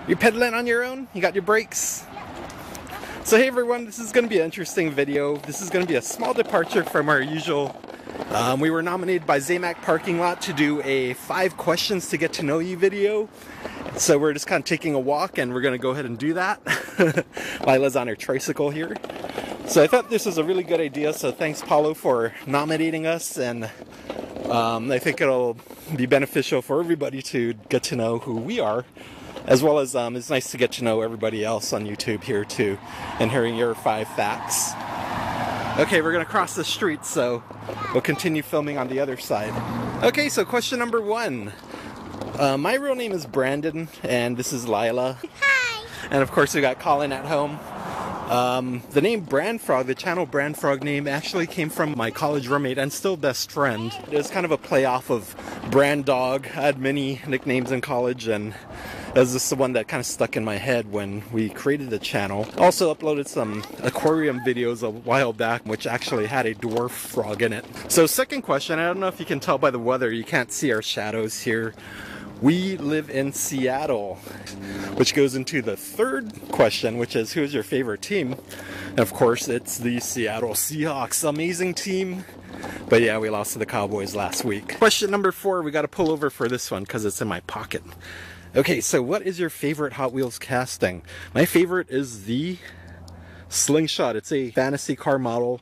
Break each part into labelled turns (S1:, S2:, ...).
S1: You pedaling on your own? You got your brakes? So hey everyone, this is going to be an interesting video. This is going to be a small departure from our usual. We were nominated by ZamacParkingLot to do a 5 questions to get to know you video. So we're just kind of taking a walk and we're going to go ahead and do that. Lila's on her tricycle here. So I thought this was a really good idea, so thanks Paulo for nominating us, and I think it'll be beneficial for everybody to get to know who we are, as well as it's nice to get to know everybody else on YouTube here too, and hearing your 5 facts. Okay, we're gonna cross the street, so we'll continue filming on the other side. Okay, so question number 1. My real name is Brandon, and this is Lila.
S2: Hi!
S1: And of course we got Colin at home. The name Branfrog, the channel Branfrog name, actually came from my college roommate and still best friend. It was kind of a play off of Brand Dog. I had many nicknames in college, and that was just the one that kind of stuck in my head when we created the channel. Also uploaded some aquarium videos a while back, which actually had a dwarf frog in it. So second question, I don't know if you can tell by the weather, you can't see our shadows here. We live in Seattle, which goes into the third question, which is, who's your favorite team? And of course, it's the Seattle Seahawks. Amazing team. But yeah, we lost to the Cowboys last week. Question number 4, we got to pull over for this one because it's in my pocket. Okay, so what is your favorite Hot Wheels casting? My favorite is the Slingshot. It's a fantasy car model.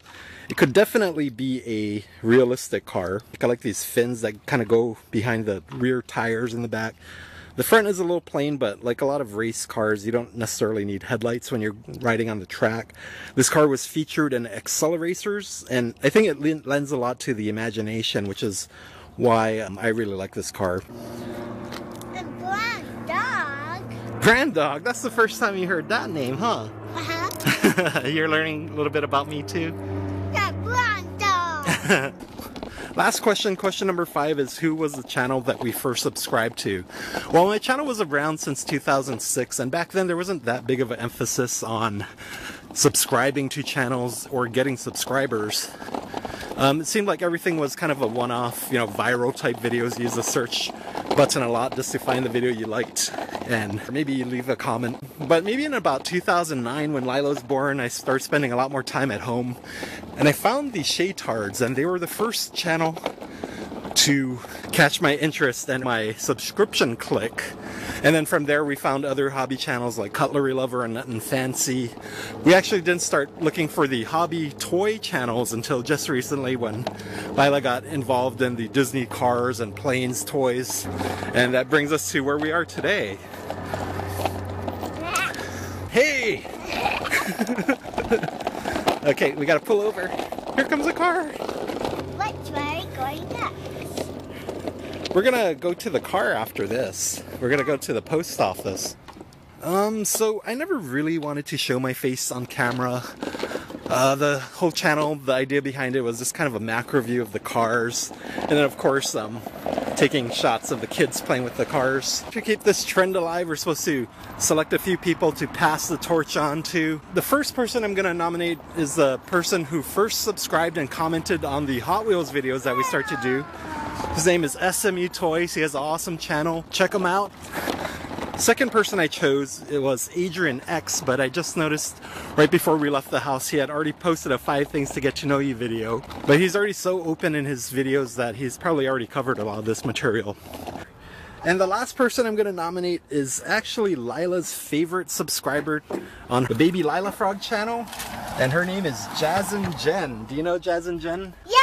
S1: It could definitely be a realistic car. I like these fins that kind of go behind the rear tires in the back. The front is a little plain, but like a lot of race cars, you don't necessarily need headlights when you're riding on the track. This car was featured in Acceleracers, and I think it lends a lot to the imagination, which is why I really like this car.
S2: Brand Dog?
S1: Brand Dog? That's the first time you heard that name, huh?
S2: Uh-huh.
S1: You're learning a little bit about me too?
S2: Yeah, Brand Dog.
S1: Last question, question number 5 is, who was the channel that we first subscribed to? Well, my channel was around since 2006, and back then there wasn't that big of an emphasis on subscribing to channels or getting subscribers. It seemed like everything was kind of a one-off, you know, viral type videos. You use the search button a lot just to find the video you liked, and maybe you leave a comment. But maybe in about 2009, when Lila was born, I started spending a lot more time at home, and I found the Shaytards, and they were the first channel to catch my interest and my subscription click. And then from there we found other hobby channels like Cutlery Lover and Nut and Fancy. We actually didn't start looking for the hobby toy channels until just recently, when Lila got involved in the Disney cars and planes toys. And that brings us to where we are today. Hey! Okay, we gotta pull over. Here comes a car.
S2: Which way going next?
S1: We're gonna go to the car after this. We're gonna go to the post office. So I never really wanted to show my face on camera. The whole channel, the idea behind it was just kind of a macro view of the cars. And then of course, taking shots of the kids playing with the cars. To keep this trend alive, we're supposed to select a few people to pass the torch on to. The first person I'm gonna nominate is the person who first subscribed and commented on the Hot Wheels videos that we start to do. His name is SMU Toys. He has an awesome channel. Check him out. Second person I chose, it was Adrian X, but I just noticed right before we left the house he had already posted a 5 things to get to know you video. But he's already so open in his videos that he's probably already covered a lot of this material. And the last person I'm going to nominate is actually Lila's favorite subscriber on the Baby Lila Frog channel. And her name is Jazz and Jen. Do you know Jazz and Jen?
S2: Yeah!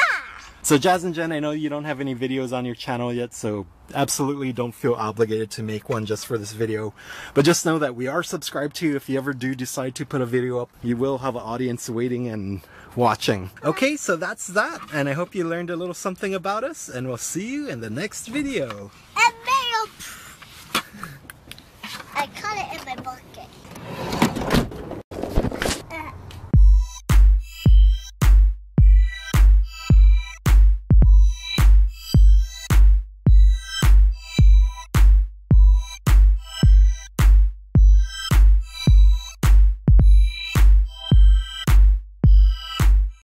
S1: So Jazz and Jen, I know you don't have any videos on your channel yet, so absolutely don't feel obligated to make one just for this video. But just know that we are subscribed to you. If you ever do decide to put a video up, you will have an audience waiting and watching. Okay, so that's that, and I hope you learned a little something about us, and we'll see you in the next video.